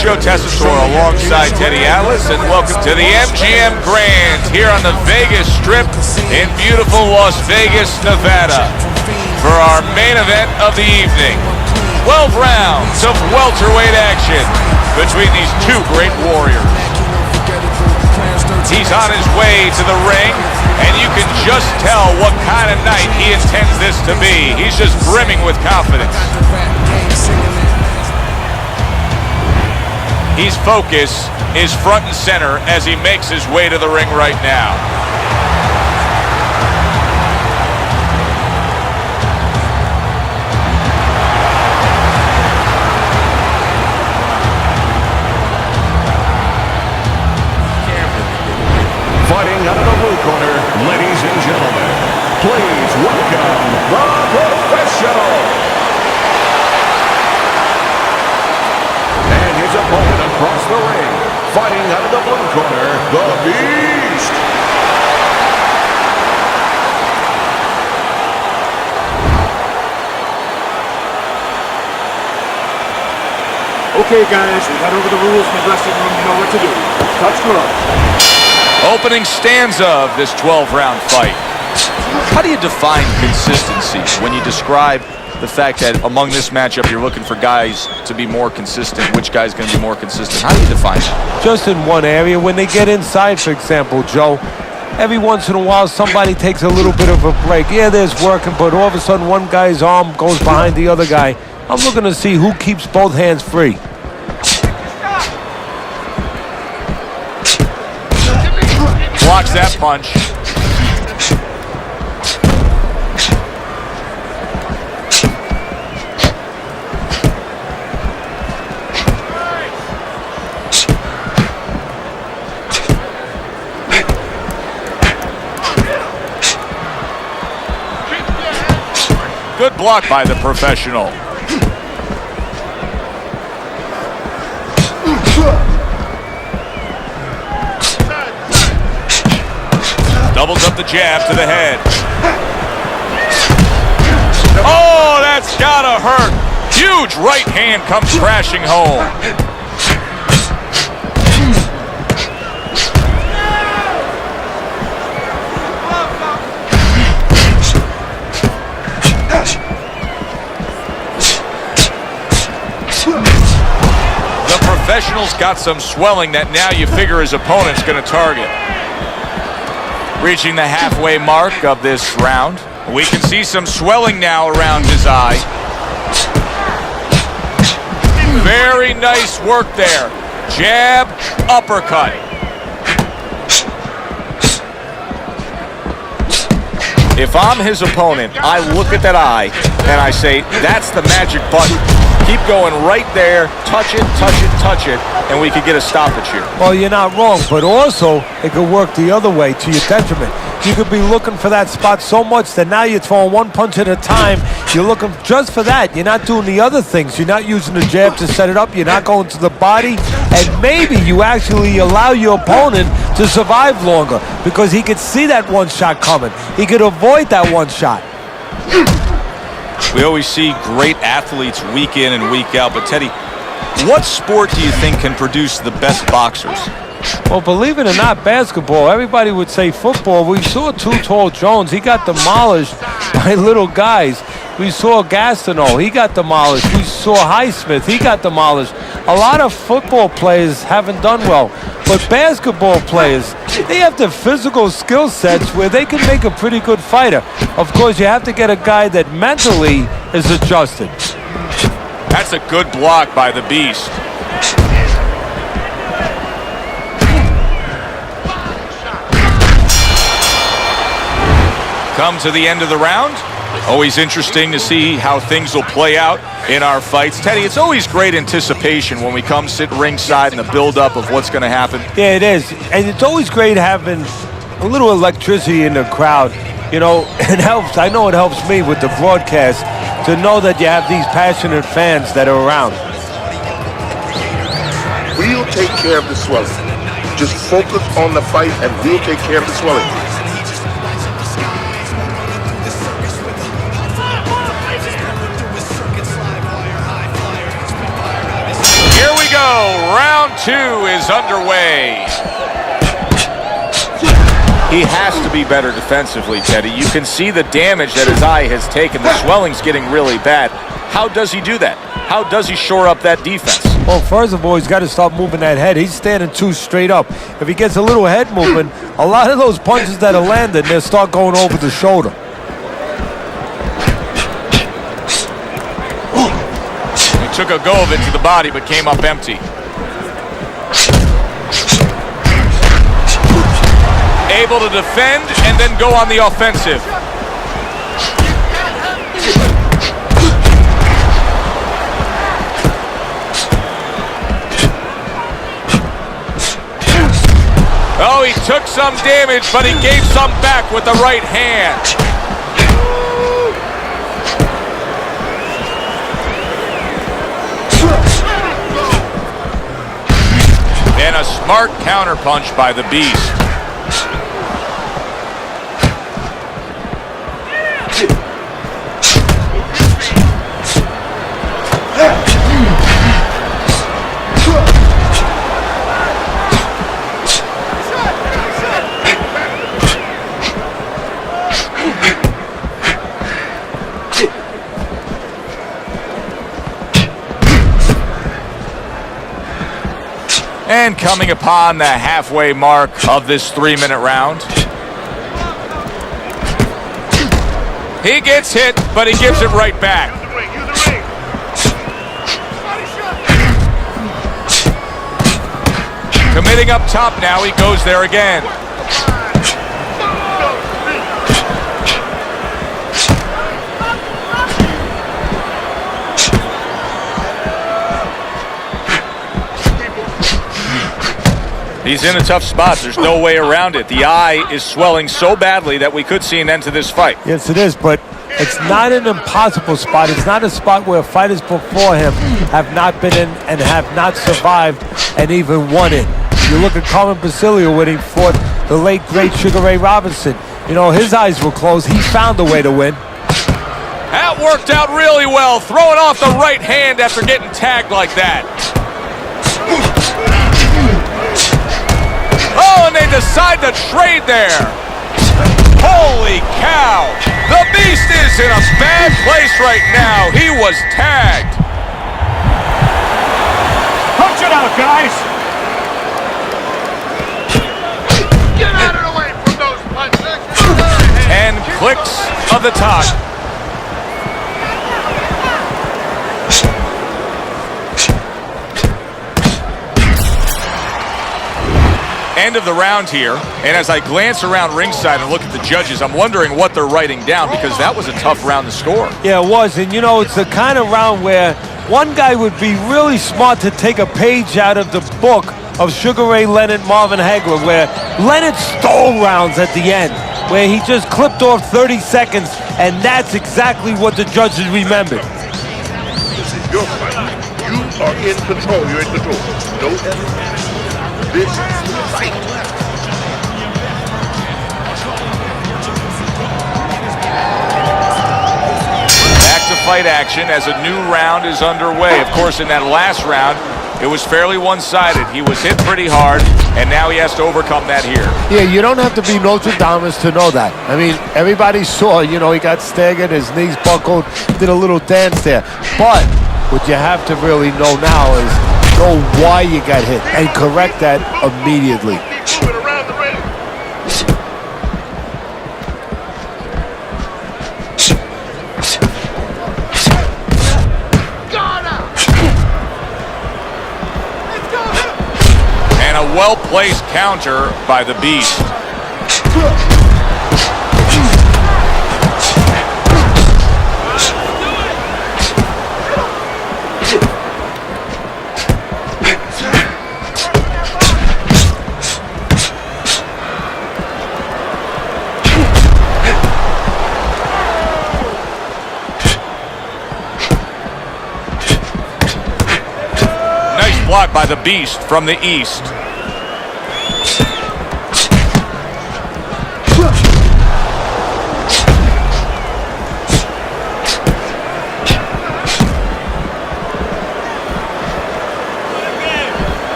Joe Tessitore alongside Teddy Atlas, and welcome to the MGM Grand here on the Vegas Strip in beautiful Las Vegas, Nevada, for our main event of the evening. 12 rounds of welterweight action between these two great warriors. He's on his way to the ring, and you can just tell what kind of night he intends this to be. He's just brimming with confidence. His focus is front and center as he makes his way to the ring right now. Fighting out of the blue corner, ladies and gentlemen, please welcome the Professional. And his opponent across the ring, fighting out of the blue corner, the Beast. Okay, guys, we got over the rules in the dressing room. You know what to do. Touch gloves. Opening stanza of this 12-round fight. How do you define consistency when you describe the fact that among this matchup you're looking for guys to be more consistent? Which guy's going to be more consistent? How do you define that? Just in one area. When they get inside, for example, Joe, every once in a while somebody takes a little bit of a break. Yeah, there's working, but all of a sudden one guy's arm goes behind the other guy. I'm looking to see who keeps both hands free. Blocks that punch. Good block by the Professional. Doubles up the jab to the head. Oh, that's gotta hurt. Huge right hand comes crashing home. The Professional's got some swelling that now you figure his opponent's gonna target. Reaching the halfway mark of this round. We can see some swelling now around his eye. Very nice work there. Jab, uppercut. If I'm his opponent, I look at that eye and I say, that's the magic button. Keep going right there, touch it, touch it, touch it, and we could get a stoppage here. Well, you're not wrong, but also it could work the other way to your detriment. You could be looking for that spot so much that now you're throwing one punch at a time. You're looking just for that. You're not doing the other things. You're not using the jab to set it up. You're not going to the body. And maybe you actually allow your opponent to survive longer because he could see that one shot coming. He could avoid that one shot. We always see great athletes week in and week out, but Teddy, what sport do you think can produce the best boxers? Well, believe it or not, basketball. Everybody would say football. We saw Too Tall Jones. He got demolished by little guys. We saw Gastineau. He got demolished. We saw Highsmith. He got demolished. A lot of football players haven't done well. But basketball players, they have the physical skill sets where they can make a pretty good fighter. Of course, you have to get a guy that mentally is adjusted. That's a good block by the Beast. Come to the end of the round. Always interesting to see how things will play out in our fights. Teddy, it's always great anticipation when we come sit ringside and the build-up of what's going to happen. Yeah, it is. And it's always great having a little electricity in the crowd. You know, it helps. I know it helps me with the broadcast to know that you have these passionate fans that are around. We'll take care of the swelling. Just focus on the fight and we'll take care of the swelling. 2 is underway. He has to be better defensively, Teddy. You can see the damage that his eye has taken. The swelling's getting really bad. How does he do that? How does he shore up that defense? Well, first of all, he's got to stop moving that head. He's standing too straight up. If he gets a little head movement, a lot of those punches that are landing, they'll start going over the shoulder. He took a go of it to the body, but came up empty. Able to defend and then go on the offensive. Oh, he took some damage, but he gave some back with the right hand. And a smart counterpunch by the Beast. And coming upon the halfway mark of this 3-minute round. He gets hit, but he gives it right back. Committing up top now, he goes there again. He's in a tough spot. There's no way around it. The eye is swelling so badly that we could see an end to this fight. Yes, it is, but it's not an impossible spot. It's not a spot where fighters before him have not been in and have not survived and even won in. You look at Carmen Basilio when he fought the late, great Sugar Ray Robinson. You know, his eyes were closed. He found a way to win. That worked out really well. Throwing off the right hand after getting tagged like that. Oh, and they decide to trade there. Holy cow. The Beast is in a bad place right now. He was tagged. Punch it out, guys. Get out of the way from those punches. And clicks of the tongue. End of the round here, and as I glance around ringside and look at the judges, I'm wondering what they're writing down, because that was a tough round to score. Yeah, it was, and you know, it's the kind of round where one guy would be really smart to take a page out of the book of Sugar Ray Leonard, Marvin Hagler, where Leonard stole rounds at the end, where he just clipped off 30 seconds, and that's exactly what the judges remembered. This is your fight. You are in control. You're in control. No, this is the fight. Back to fight action as a new round is underway. Of course, in that last round, it was fairly one-sided. He was hit pretty hard, and now he has to overcome that here. Yeah, you don't have to be Nostradamus to know that. I mean, everybody saw, you know, he got staggered, his knees buckled, did a little dance there. But what you have to really know now is know why you got hit and correct that immediately. Keep moving around the ring. And a well-placed counter by the Beast. Blocked by the Beast from the east.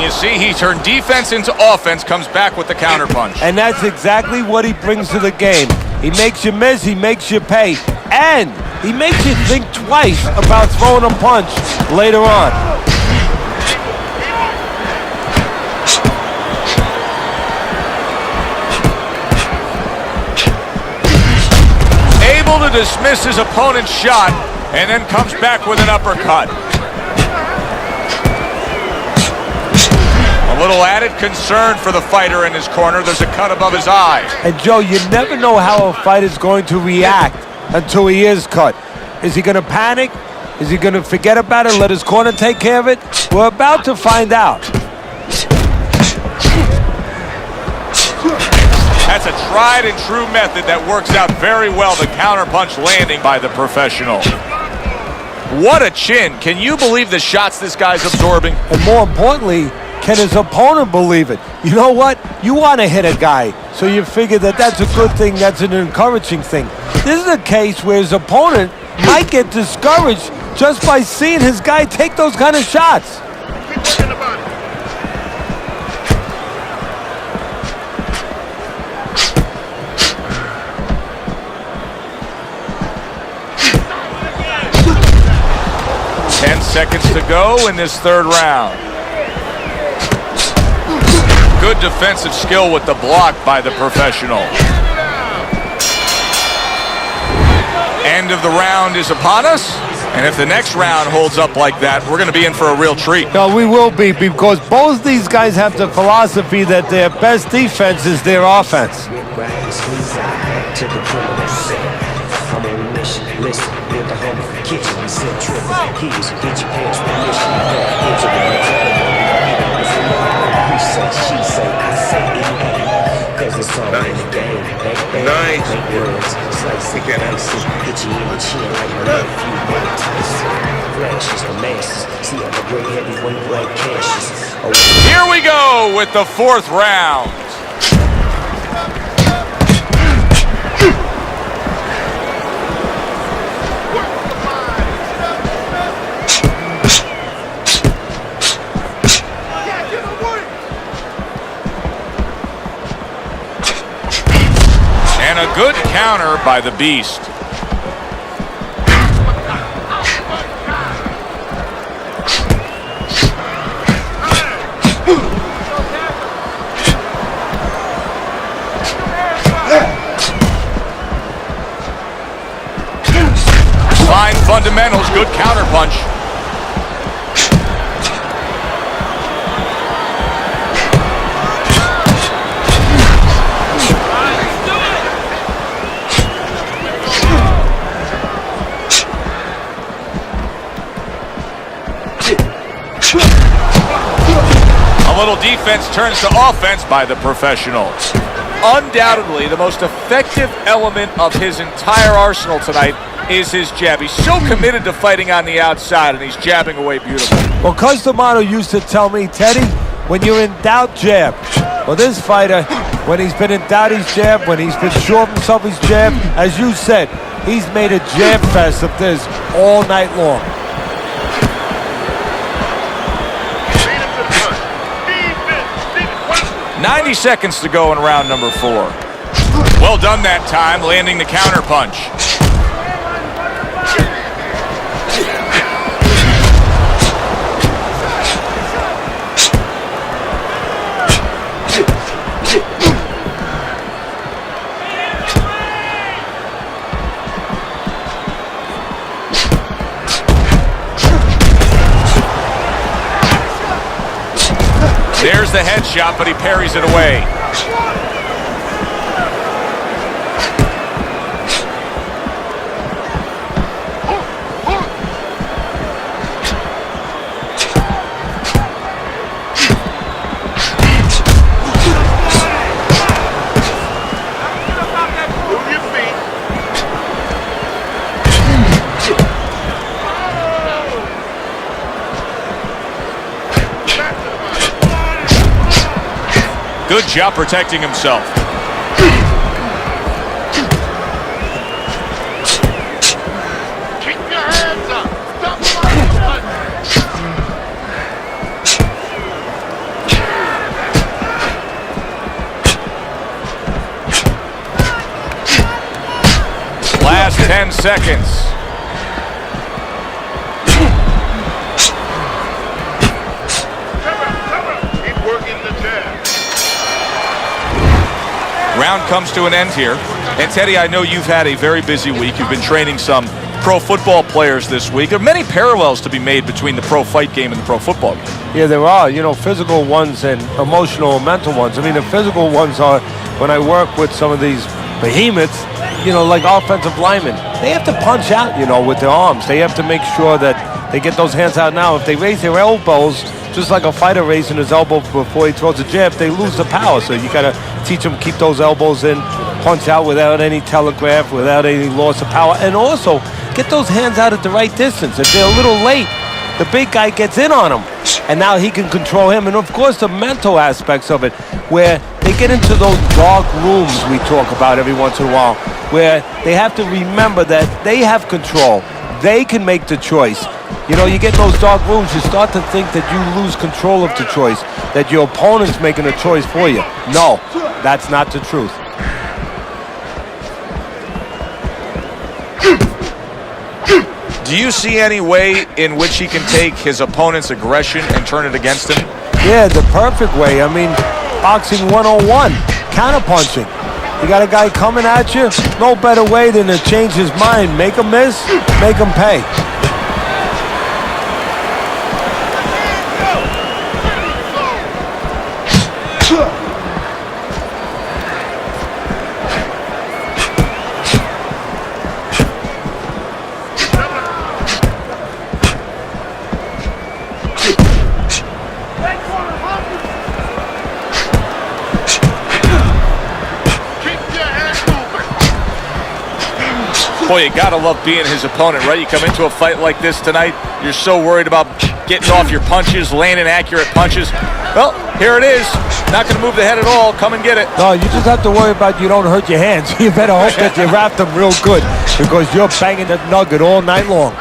And you see he turned defense into offense, comes back with the counterpunch. And that's exactly what he brings to the game. He makes you miss, he makes you pay, and he makes you think twice about throwing a punch later on. Able to dismiss his opponent's shot, and then comes back with an uppercut. A little added concern for the fighter in his corner. There's a cut above his eye. And Joe, you never know how a fighter's going to react until he is cut. Is he going to panic? Is he going to forget about it, let his corner take care of it? We're about to find out. That's a tried and true method that works out very well, the counterpunch landing by the professional. What a chin. Can you believe the shots this guy's absorbing? And more importantly, can his opponent believe it? You know what? You want to hit a guy, so you figure that that's a good thing, that's an encouraging thing. This is a case where his opponent might get discouraged just by seeing his guy take those kind of shots. Keep working the body. Seconds to go in this third round. Good defensive skill with the block by the professional. End of the round is upon us, and if the next round holds up like that, we're going to be in for a real treat. No, we will be, because both these guys have the philosophy that their best defense is their offense. I'm on a mission, listen, build the home of the kitchen, we sell triple keys, get your parents permission, get your he say, she say, I say, cause it's all in the game, Nice. words, slice it, dice it, hit you in the chin like a nephew, Mike Tyson, flashes for masses, see I'm a great heavyweight like Cassius. Here we go with the fourth round. And a good counter by the Beast. Fine fundamentals, good counterpunch. A little defense turns to offense by the professional. Undoubtedly, the most effective element of his entire arsenal tonight is his jab. He's so committed to fighting on the outside, and he's jabbing away beautifully. Well, Customato used to tell me, Teddy, when you're in doubt, jab. Well, this fighter, when he's been in doubt, he's jabbed. When he's been sure of himself, he's jabbed. As you said, he's made a jab fest of this all night long. 90 seconds to go in round number 4. Well done that time, landing the counterpunch. There's the headshot, but he parries it away. Move your feet. Good job protecting himself. Keep your hands up. Stop fighting. seconds. Keep working the jab. Round comes to an end here. And Teddy, I know you've had a very busy week. You've been training some pro football players this week. There are many parallels to be made between the pro fight game and the pro football game. Yeah, there are, physical ones and emotional and mental ones. I mean, the physical ones are when I work with some of these behemoths, like offensive linemen. They have to punch out, with their arms. They have to make sure that they get those hands out now. If they raise their elbows, just like a fighter raising his elbow before he throws a jab, they lose the power. So you got to teach them keep those elbows in, punch out without any telegraph, without any loss of power, and also get those hands out at the right distance. If they're a little late, the big guy gets in on him, and now he can control him. And of course, the mental aspects of it, where they get into those dark rooms we talk about every once in a while, where they have to remember that they have control. They can make the choice. You get in those dark rooms, you start to think that you lose control of the choice, that your opponent's making a choice for you. No, that's not the truth. Do you see any way in which he can take his opponent's aggression and turn it against him? Yeah, the perfect way. I mean, boxing 101, counterpunching. You got a guy coming at you, no better way than to change his mind. Make him miss, make him pay. Boy, you gotta love being his opponent, right? You come into a fight like this tonight, you're so worried about getting off your punches, landing accurate punches. Well, here it is. Not gonna move the head at all. Come and get it. No, you just have to worry about you don't hurt your hands. You better hope that you wrap them real good, because you're banging that nugget all night long.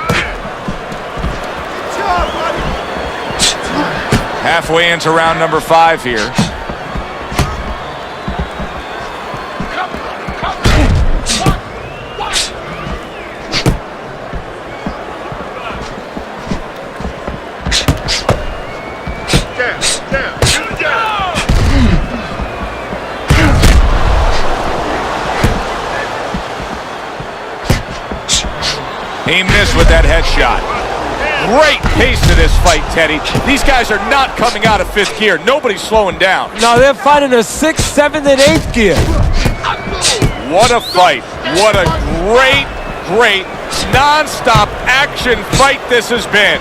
Halfway into round number 5 here. He missed with that headshot. Great pace to this fight, Teddy. These guys are not coming out of 5th gear. Nobody's slowing down. No, they're fighting a 6th, 7th, and 8th gear. What a fight. What a great, non-stop action fight this has been.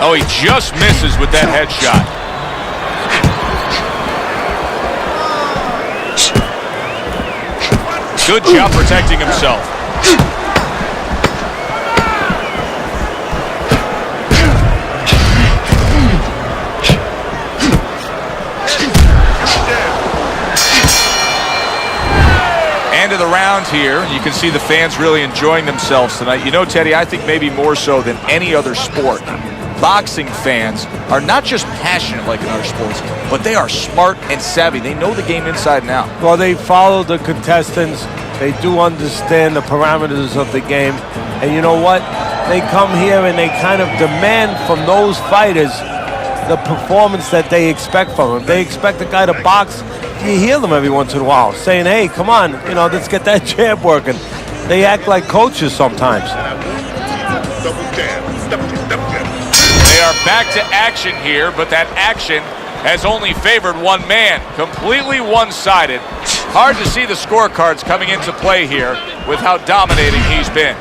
Oh, he just misses with that headshot. Good job protecting himself. End of the round here. You can see the fans really enjoying themselves tonight. Teddy, I think maybe more so than any other sport, boxing fans are not just passionate like in other sports, but they are smart and savvy. They know the game inside and out. Well, they follow the contestants. They do understand the parameters of the game. And you know what? They come here and they kind of demand from those fighters the performance that they expect from them. If they expect a guy to box, you hear them every once in a while saying, hey, come on, let's get that jab working. They act like coaches sometimes. They are back to action here, but that action has only favored one man, completely one-sided. Hard to see the scorecards coming into play here with how dominating he's been.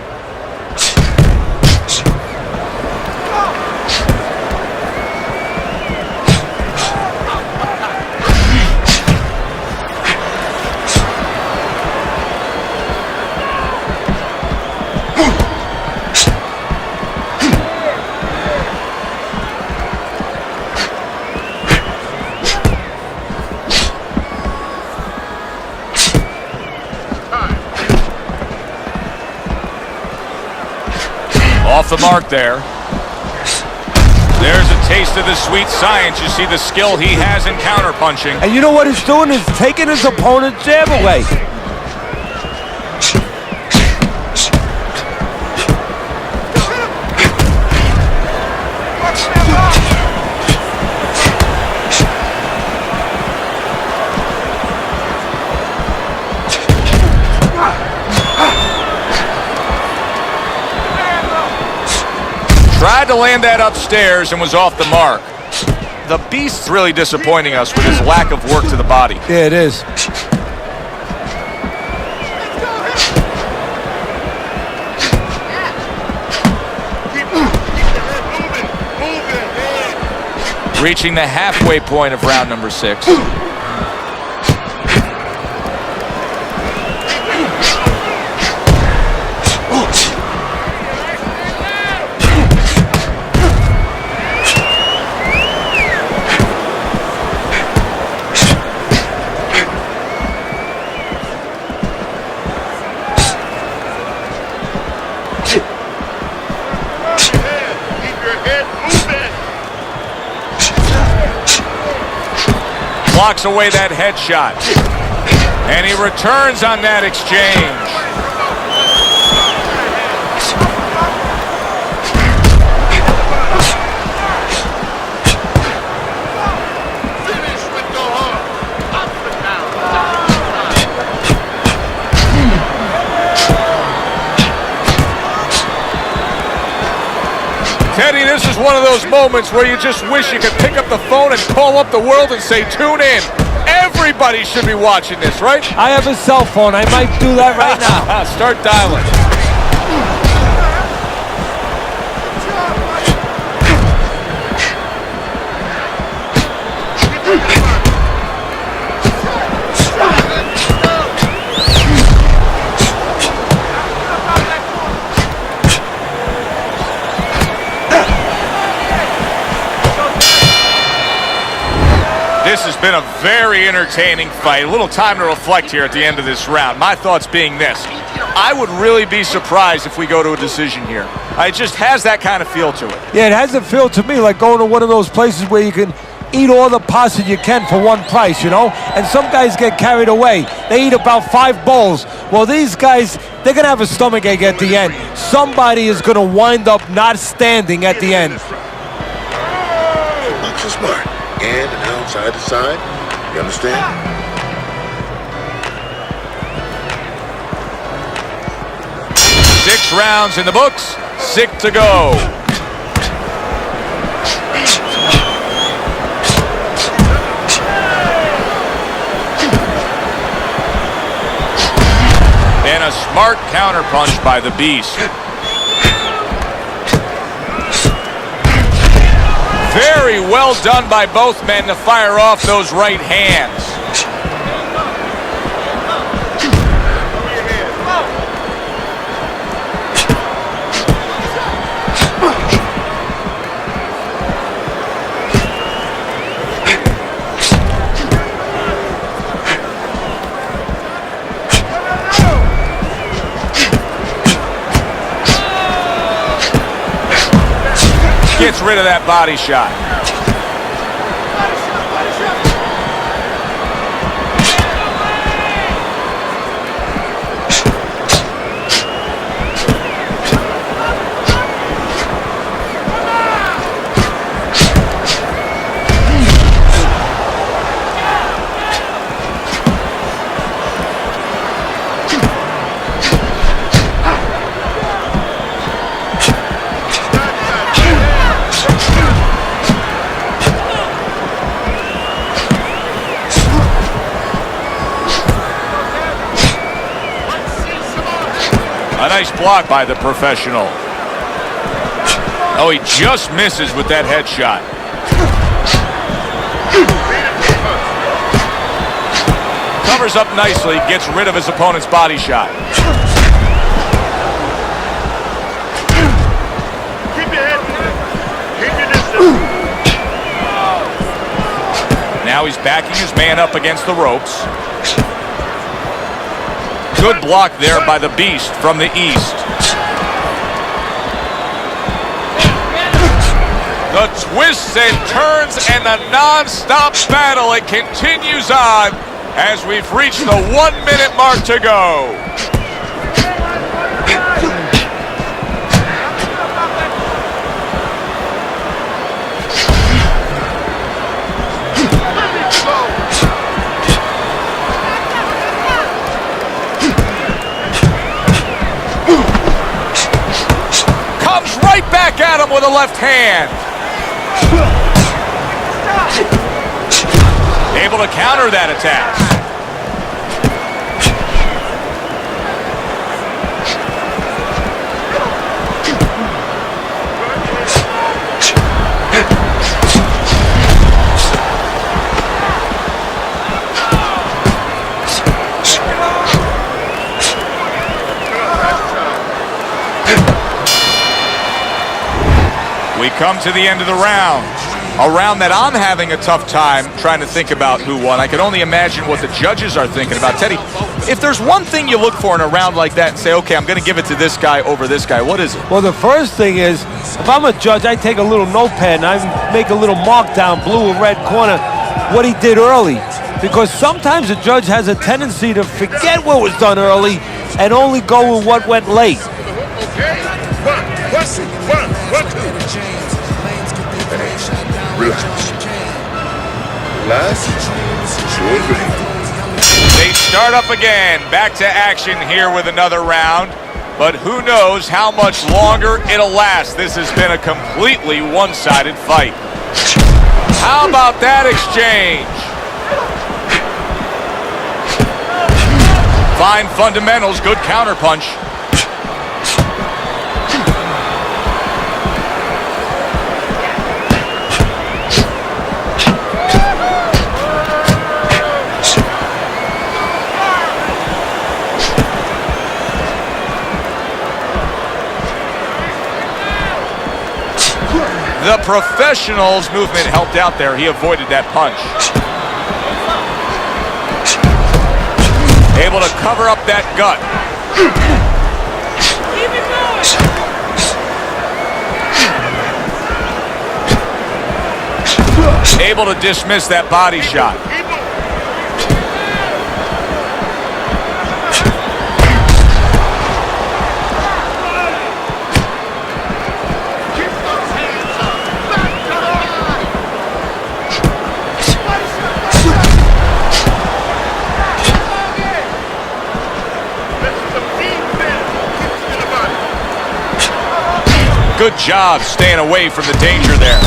off the mark there. There's a taste of the sweet science. You see the skill he has in counterpunching. And you know what he's doing is taking his opponent's jab away. Tried to land that upstairs and was off the mark. The Beast's really disappointing us with his lack of work to the body. Yeah, it is. Reaching the halfway point of round number 6. Blocks away that headshot. And he returns on that exchange. Finish with the hook. Up and down. Teddy, this is one of those moments where you just wish you could pick up the phone and call up the world and say, tune in. Everybody should be watching this, right? I have a cell phone. I might do that right now. Start dialing. This has been a very entertaining fight. A little time to reflect here at the end of this round. My thoughts being this. I would really be surprised if we go to a decision here. It just has that kind of feel to it. Yeah, it has a feel to me like going to one of those places where you can eat all the pasta you can for one price, you know? And some guys get carried away. They eat about 5 bowls. Well, these guys, they're going to have a stomachache at the end. Somebody is going to wind up not standing at the end. Boxing smart. In and out, side to side. You understand? Six rounds in the books. 6 to go. And a smart counterpunch by the Beast. Very well done by both men to fire off those right hands. Gets rid of that body shot. A nice block by the professional. Oh, he just misses with that headshot. Covers up nicely, gets rid of his opponent's body shot. Keep your head. Keep your distance. Now he's backing his man up against the ropes. Good block there by the Beast from the east. The twists and turns and the non-stop battle, it continues on as we've reached the 1 minute mark to go. Comes right back at him with a left hand. Able to counter that attack. We come to the end of the round. A round that I'm having a tough time trying to think about who won. I can only imagine what the judges are thinking about. Teddy, if there's one thing you look for in a round like that and say, okay, I'm going to give it to this guy over this guy, what is it? Well, the first thing is, if I'm a judge, I take a little notepad and I make a little mark down, blue or red corner, what he did early. Because sometimes a judge has a tendency to forget what was done early and only go with what went late. Okay. One, two. Relax. They start up again. Back to action here with another round. But who knows how much longer it'll last. This has been a completely one-sided fight. How about that exchange? Fine fundamentals, good counterpunch. The professional's movement helped out there. He avoided that punch. Able to cover up that gut. Able to dismiss that body shot. Good job staying away from the danger there.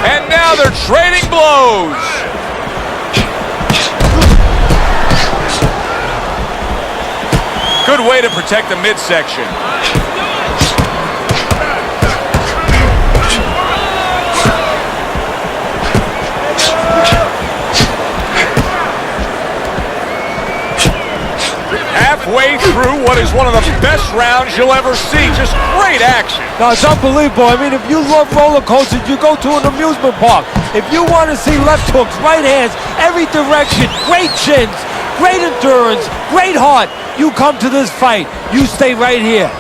And now they're trading blows. Good way to protect the midsection. Halfway through what is one of the best rounds you'll ever see. Just great action. No, it's unbelievable. I mean, if you love roller coasters, you go to an amusement park. If you want to see left hooks, right hands, every direction, great chins, great endurance, great heart, you come to this fight. You stay right here.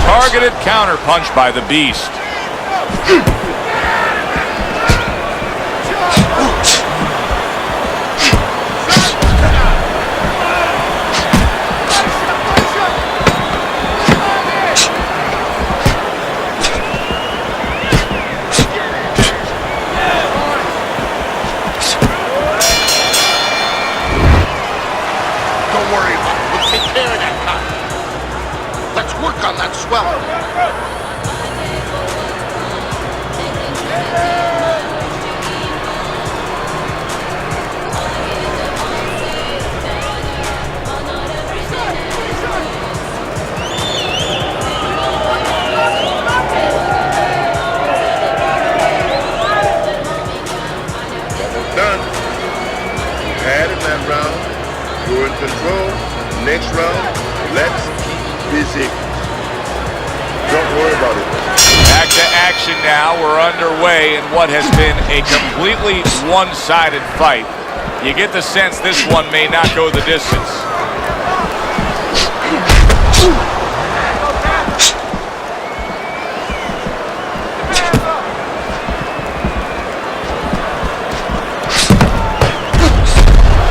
Targeted counterpunch by the Beast. Don't worry about it. We'll take care of that cut. Let's work on that swelling. next round, let's keep busy. Don't worry about it. Back to action now. We're underway in what has been a completely one-sided fight. You get the sense this one may not go the distance.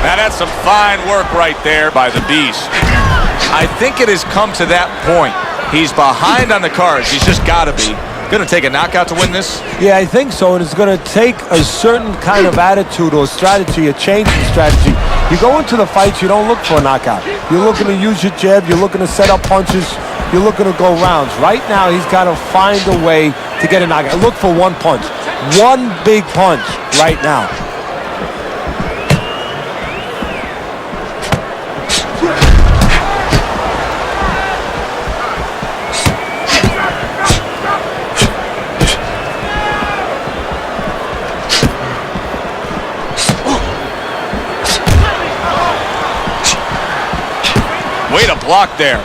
Now that's some fine work right there by the Beast. I think it has come to that point. He's behind on the cards. He's just got to be. Going to take a knockout to win this? Yeah, I think so, and it's going to take a certain kind of attitude or strategy, a change in strategy. You go into the fights, you don't look for a knockout. You're looking to use your jab, you're looking to set up punches, you're looking to go rounds. Right now, he's got to find a way to get a knockout. Look for one punch. One big punch right now. Way to block there.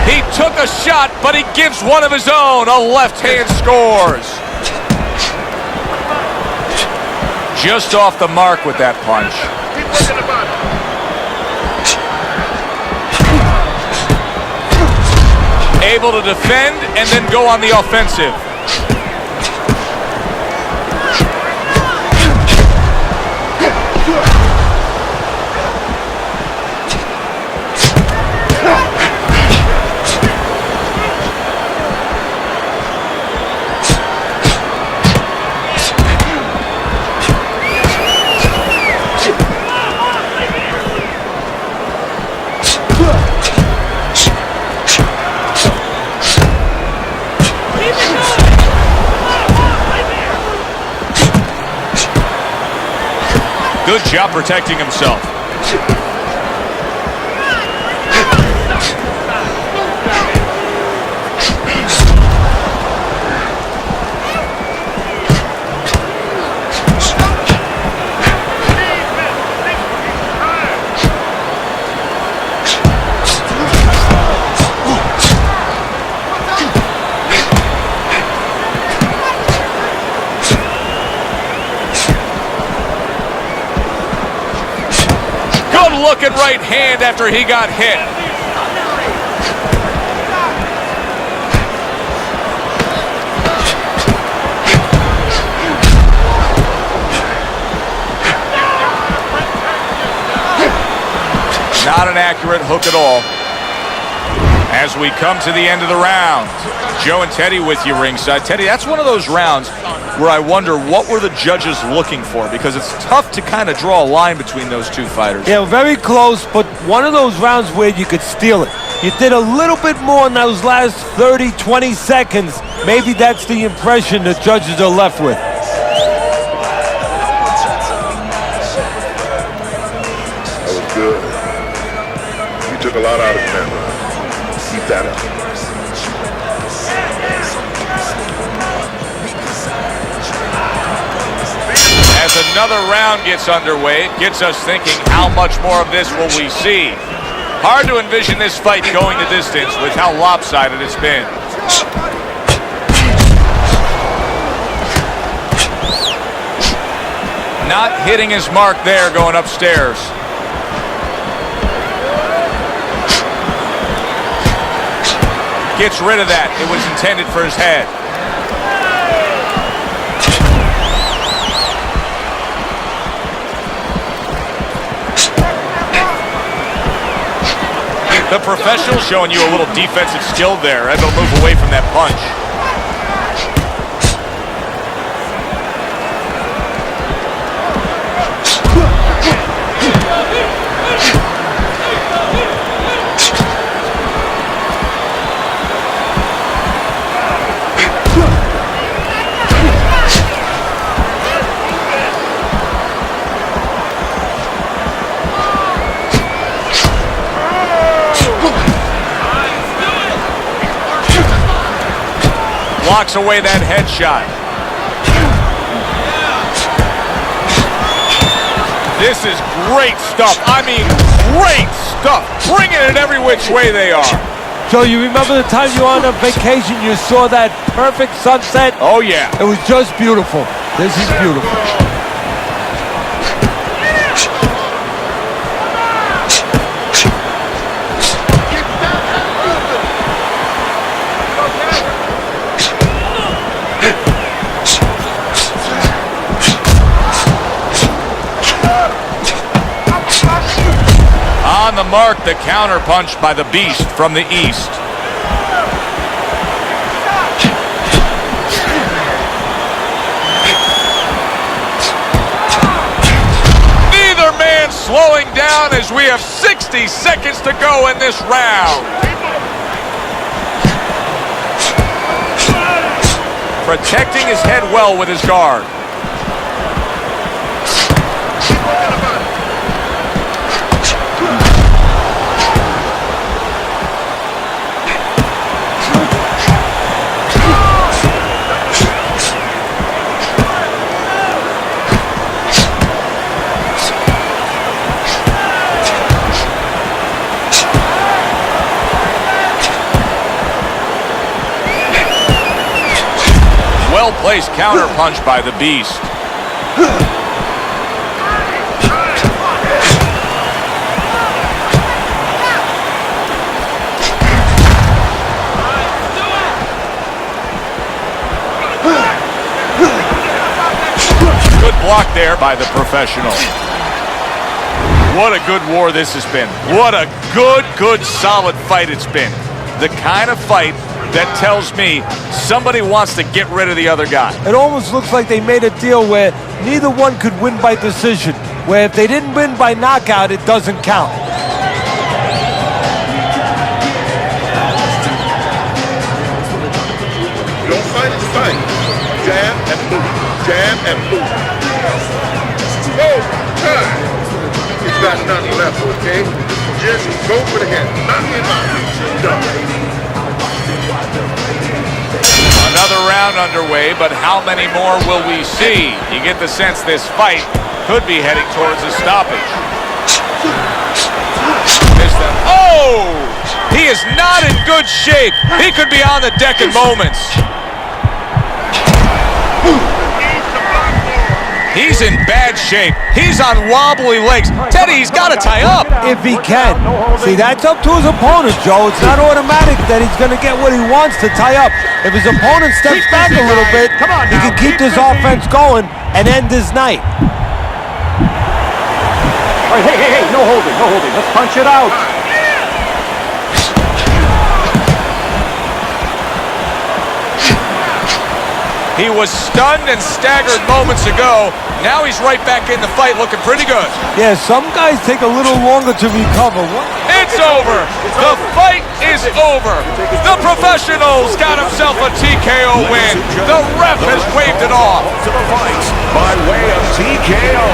He took a shot, but he gives one of his own. A left hand scores. Just off the mark with that punch. Keep working the body. Able to defend and then go on the offensive. Good job protecting himself. Looking right hand after he got hit. Not an accurate hook at all. As we come to the end of the round, Joe and Teddy with you ringside. Teddy, that's one of those rounds where I wonder what were the judges looking for, because it's tough to kind of draw a line between those two fighters. Yeah, very close, but one of those rounds where you could steal it. You did a little bit more in those last 30, 20 seconds. Maybe that's the impression the judges are left with. That was good. You took a lot out of that round. Keep that up. As another round gets underway, it gets us thinking, how much more of this will we see? Hard to envision this fight going the distance with how lopsided it's been. Not hitting his mark there, going upstairs. Gets rid of that. It was intended for his head. The professional showing you a little defensive skill there, able to move away from that punch. Blocks away that headshot. This is great stuff. I mean, great stuff. Bringing it every which way they are. Joe, you remember the time you were on a vacation, you saw that perfect sunset? Oh, yeah. It was just beautiful. This is beautiful. On the mark, the counter punch by the Beast from the East. Neither man slowing down as we have 60 seconds to go in this round. Protecting his head well with his guard. Well-placed counter punch by the Beast. Good block there by the professional. What a good war this has been. What a good, solid fight it's been. The kind of fight that tells me somebody wants to get rid of the other guy. It almost looks like they made a deal where neither one could win by decision, where if they didn't win by knockout, it doesn't count. Don't fight his fight. Jab and move. Jab and move. Oh, time. He's got nothing left, okay? Just go for the head. Knock him out. Done. Another round underway, but how many more will we see? You get the sense this fight could be heading towards a stoppage. Missed them. Oh! He is not in good shape. He could be on the deck in moments. He's in bad shape. He's on wobbly legs. Teddy, he's got to tie up. If he can. See, that's up to his opponent, Joe. It's not automatic that he's going to get what he wants to tie up. If his opponent steps back a little bit, he can keep this offense going and end his night. All right, hey, no holding. Let's punch it out. He was stunned and staggered moments ago. Now he's right back in the fight looking pretty good. Yeah, some guys take a little longer to recover. It's over. The fight is over. The professional's got himself a TKO win. The ref has waved it off. To the fight by way of TKO.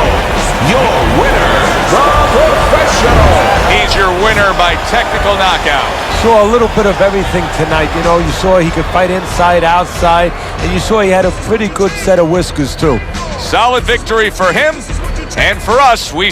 Your winner, the professional. He's your winner by technical knockout. Saw a little bit of everything tonight. You know, you saw he could fight inside, outside, and you saw he had a pretty good set of whiskers, too. Solid victory for him, and for us, we